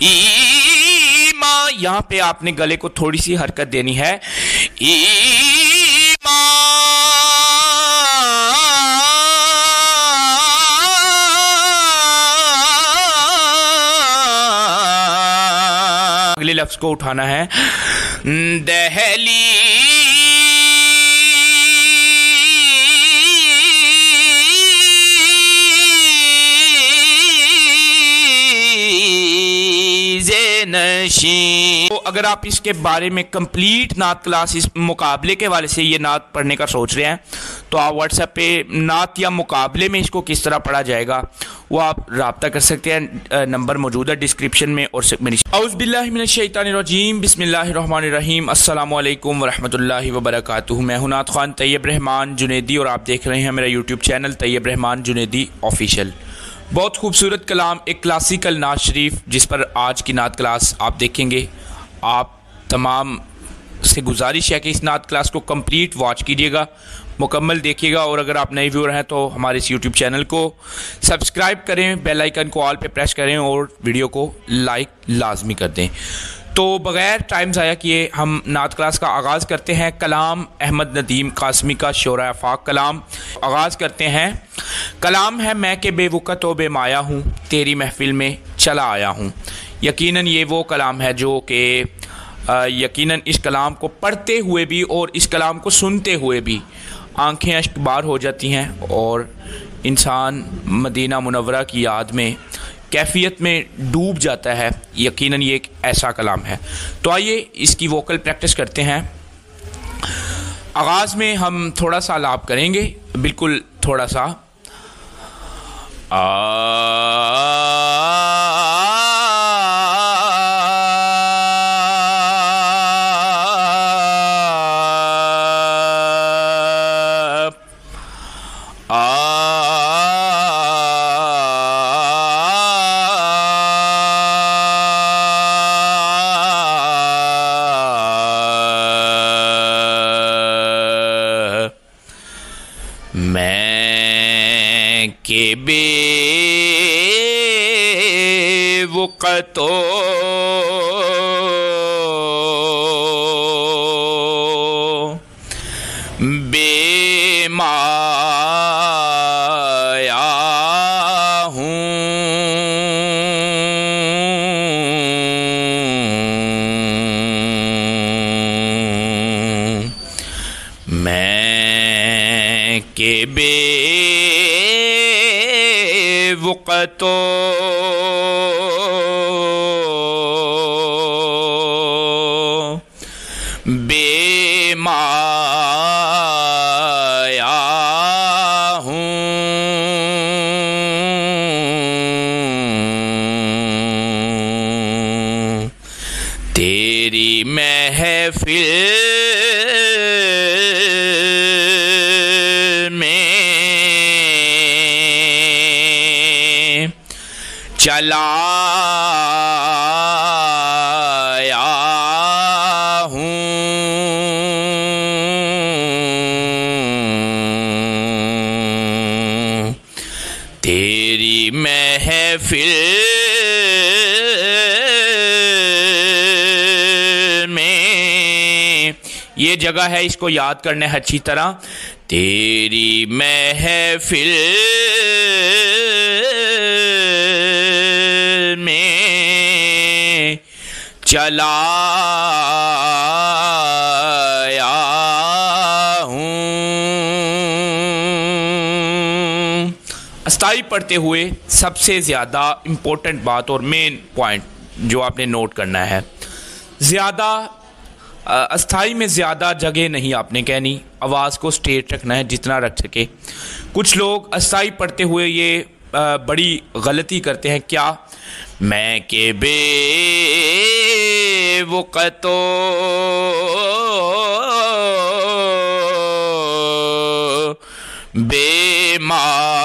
ईमा, यहाँ पे आपने गले को थोड़ी सी हरकत देनी है। ईमा, अगले लफ्ज को उठाना है। दहली नशी। तो अगर आप इसके बारे में कंप्लीट नात क्लास इस मुकाबले के वाले से ये नात पढ़ने का सोच रहे हैं तो आप व्हाट्सएप पे नात या मुकाबले में इसको किस तरह पढ़ा जाएगा वो आप राब्ता कर सकते हैं। नंबर मौजूद है डिस्क्रिप्शन में। और औज़ु बिल्लाहि मिनश शैतानिर रजीम, बिस्मिल्लाहिर रहमानिर रहीम, अस्सलामु अलैकुम वरहमतुल्लाहि वबरकातुहू। मैं हूं नात ख़ान तैयब रहमान जुनैदी और आप देख रहे हैं मेरा YouTube channel Tayyab Rahman Junaidi official. बहुत खूबसूरत कलाम, एक क्लासिकल नात शरीफ जिस पर आज की नात क्लास आप देखेंगे। आप तमाम से गुजारिश है कि इस नात क्लास को कंप्लीट वॉच कीजिएगा, मुकम्मल देखिएगा। और अगर आप नए व्यूअर हैं तो हमारे इस यूट्यूब चैनल को सब्सक्राइब करें, बेल आइकन को ऑल पे प्रेस करें और वीडियो को लाइक लाजमी कर दें। तो बग़ैर टाइम ज़ाया किए हम नात क्लास का आगाज़ करते हैं। कलाम अहमद नदीम कासमी का शोरा आफाक कलाम आगाज़ करते हैं। कलाम है मैं के बेवक़्त व बेमाया हूँ, तेरी महफिल में चला आया हूँ। यकीनन ये वो कलाम है जो कि यकीनन इस कलाम को पढ़ते हुए भी और इस कलाम को सुनते हुए भी आंखें अश्कबार हो जाती हैं और इंसान मदीना मुनव्वरा की याद में कैफियत में डूब जाता है। यकीनन ये एक ऐसा कलाम है। तो आइए इसकी वोकल प्रैक्टिस करते हैं। आगाज़ में हम थोड़ा सा आलाप करेंगे, बिल्कुल थोड़ा सा। मैं के बेवक़्त बेमाया हूँ, मैं के बेवक़्त बेमाया हूँ, तेरी महफिल चला आया हूँ, तेरी महफिल में। ये जगह है, इसको याद करना है अच्छी तरह। तेरी महफिल में चला आया हूँ। अस्ताई पढ़ते हुए सबसे ज़्यादा इम्पोर्टेंट बात और मेन पॉइंट जो आपने नोट करना है, ज़्यादा अस्थाई में ज़्यादा जगह नहीं आपने कहनी, आवाज़ को स्ट्रेट रखना है जितना रख सके। कुछ लोग अस्थाई पढ़ते हुए ये बड़ी गलती करते हैं। क्या? मैं के बेवक़्त बेमाया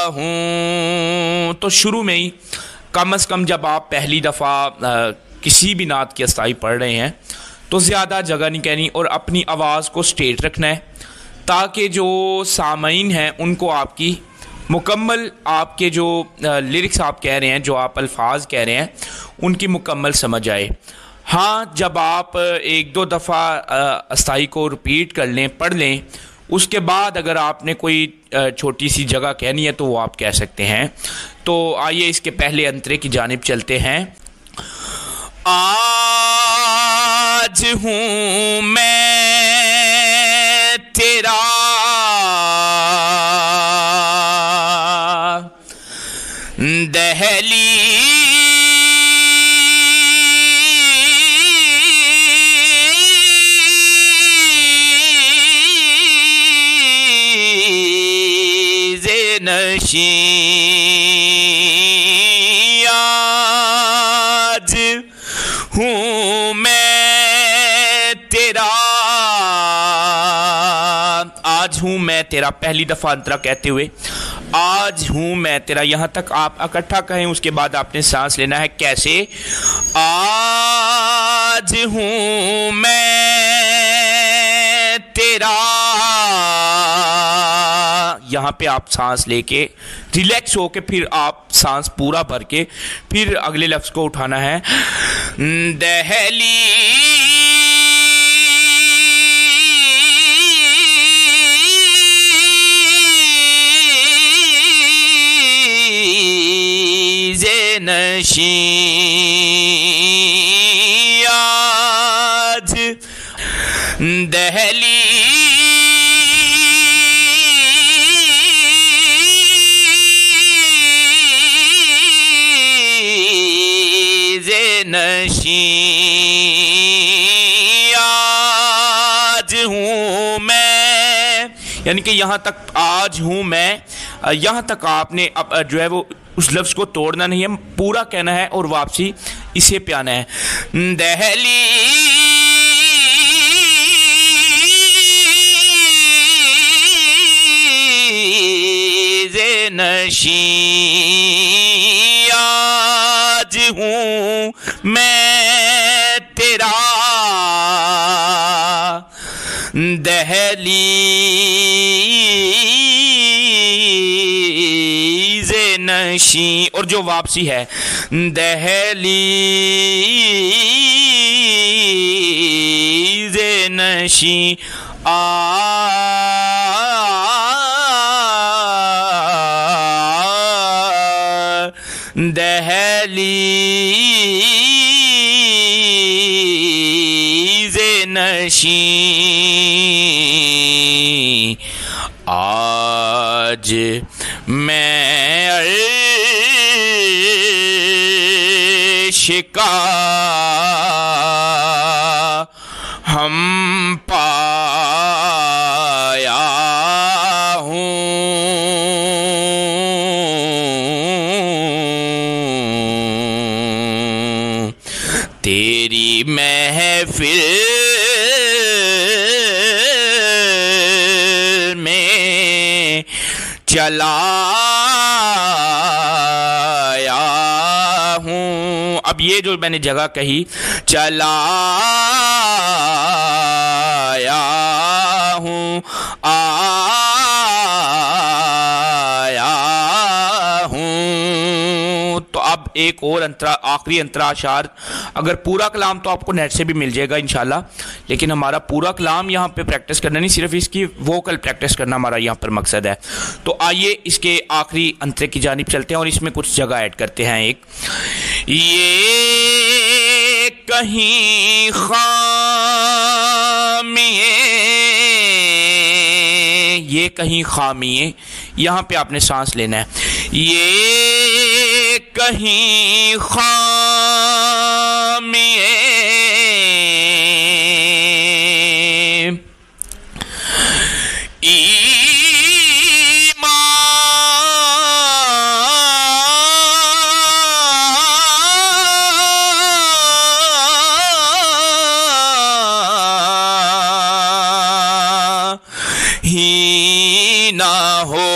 हूँ। तो शुरू में ही कम से कम जब आप पहली दफ़ा किसी भी नात की अस्थाई पढ़ रहे हैं तो ज़्यादा जगह नहीं कहनी और अपनी आवाज़ को स्ट्रेट रखना है ताकि जो सामईन हैं उनको आपकी मुकम्मल आपके जो लिरिक्स आप कह रहे हैं, जो आप अल्फाज कह रहे हैं, उनकी मुकम्मल समझ आए। हाँ, जब आप एक दो दफ़ा अस्थाई को रिपीट कर लें, पढ़ लें, उसके बाद अगर आपने कोई छोटी सी जगह कहनी है तो वो आप कह सकते हैं। तो आइए इसके पहले अंतरे की जानिब चलते हैं। आज हूँ मैं तेरा दहलीज़ नशीं, आज हूँ मैं तेरा, आज हूँ मैं तेरा। पहली दफ़ा अंतरा कहते हुए आज हूँ मैं तेरा, यहाँ तक आप इकट्ठा कहें, उसके बाद आपने सांस लेना है। कैसे? आज हूँ मैं तेरा, यहाँ पे आप सांस लेके रिलैक्स होके फिर आप सांस पूरा भर के फिर अगले लफ्ज़ को उठाना है। दहलीज़ नशीं, आज दहलीज़ नशीं, आज हूँ मैं, यानी कि यहाँ तक आज हूँ मैं, यहाँ तक आपने अब जो है वो उस लफ्ज़ को तोड़ना नहीं है, पूरा कहना है और वापसी इसे पे आना है। दहलीज़ नशीं, आज हूँ मैं तेरा, दहलीज़ नशीं, और जो वापसी है दहलीज़ नशीं, दहलीज़ नशीं, आज मैं अर्श का हम पाया हूँ, तेरी महफिल में चला आया हूँ। अब ये जो मैंने जगह कही, चला आया हूँ, आया हूँ। तो अब एक और अंतरा, आखिरी अंतरा अशार, अगर पूरा कलाम तो आपको नेट से भी मिल जाएगा इंशाल्लाह, लेकिन हमारा पूरा कलाम यहाँ पे प्रैक्टिस करना नहीं, सिर्फ इसकी वोकल प्रैक्टिस करना हमारा यहाँ पर मकसद है। तो आइए इसके आखिरी अंतरे की जानिब चलते हैं और इसमें कुछ जगह ऐड करते हैं। एक ये कहीं खामिए, ये कहीं खामिए, यहाँ पे आपने सांस लेना है। ये कहीं खामिए ही ना हो,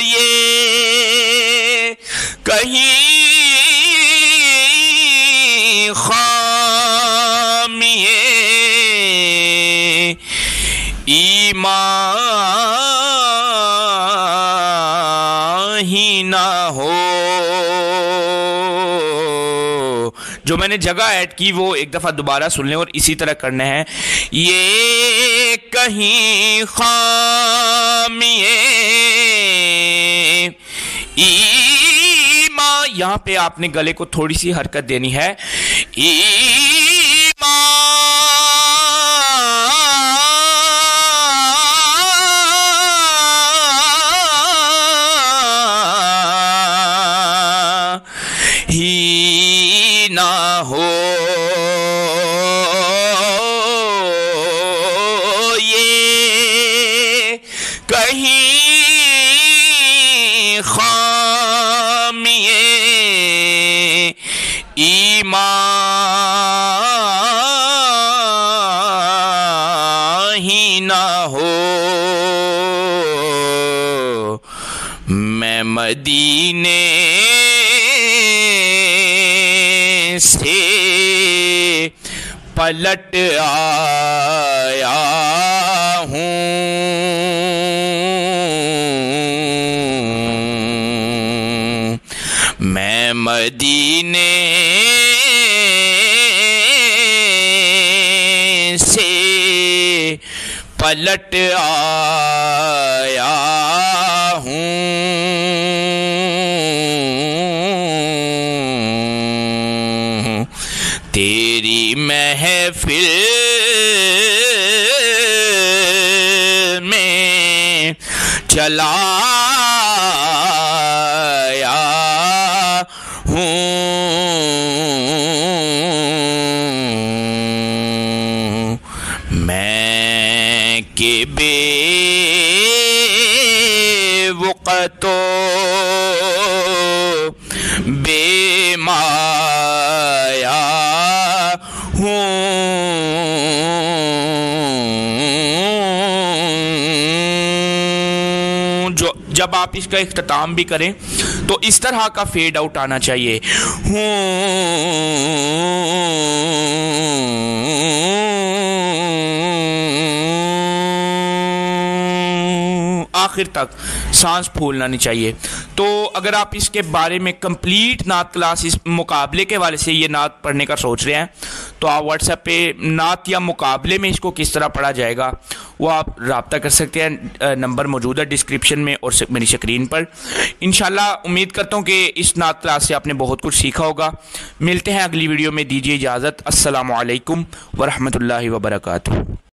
ये जो मैंने जगह ऐड की वो एक दफ़ा दोबारा सुन लें और इसी तरह करना है। ये कहीं खामिए ईमान, यहाँ पे आपने गले को थोड़ी सी हरकत देनी है। ही ना हो ये कहीं खामिए ईमान ही ना हो। मैं मदीने से पलट आया हूँ, मैं मदीने से पलट आया हूँ। तेरी महफिल में चला आया हूँ, मैं के बेवक़्तो बेमाया हूँ। जो जब आप इसका इख्तिताम भी करें तो इस तरह का फेड आउट आना चाहिए। आखिर तक सांस फूलना नहीं चाहिए। तो अगर आप इसके बारे में कंप्लीट नात क्लास इस मुकाबले के वाले से ये नात पढ़ने का सोच रहे हैं तो आप व्हाट्सएप पे नात या मुकाबले में इसको किस तरह पढ़ा जाएगा वो आप रब्ता कर सकते हैं। नंबर मौजूद है डिस्क्रिप्शन में और मेरी स्क्रीन पर। इंशाल्लाह उम्मीद करता हूँ कि इस नात क्लास से आपने बहुत कुछ सीखा होगा। मिलते हैं अगली वीडियो में, दीजिए इजाज़त। अस्सलामु अलैकुम वरहमतुल्लाहि वबरकातुहू।